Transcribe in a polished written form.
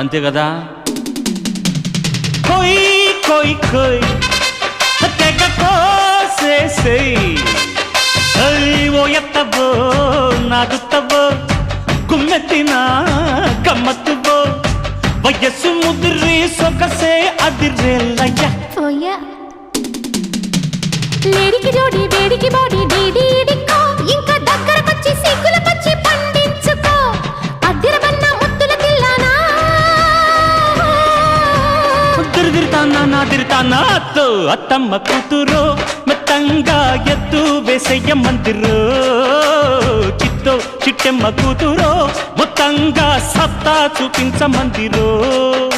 అంతే కదా. కొయ్ కొయ్ కొయ్ తెగ కోసేసేయ్ ఓ ఎత్తవో నాగుత్తవో గుమ్మెత్తిన గమ్మత్తువో వయస్సు ముదిరి సొగసే అదిరేలయ్య. లేడికి జోడి వేడికి బాడీ డీడీడికో ఇంకా దగ్గరకొచ్చి సిగ్గుల పచ్చి పండించుకో అద్దిరబన్న ముద్దుల తిల్లానా తిరిగితానా నా తిరితానా అత్తో అత్తమ్మ కూతురో మెత్తంగా ఎత్తు వేసయ్య మందిరో చిత్తో చిట్టెమ్మ కూతురో మొత్తంగా సత్తా చూపించ మందిరో.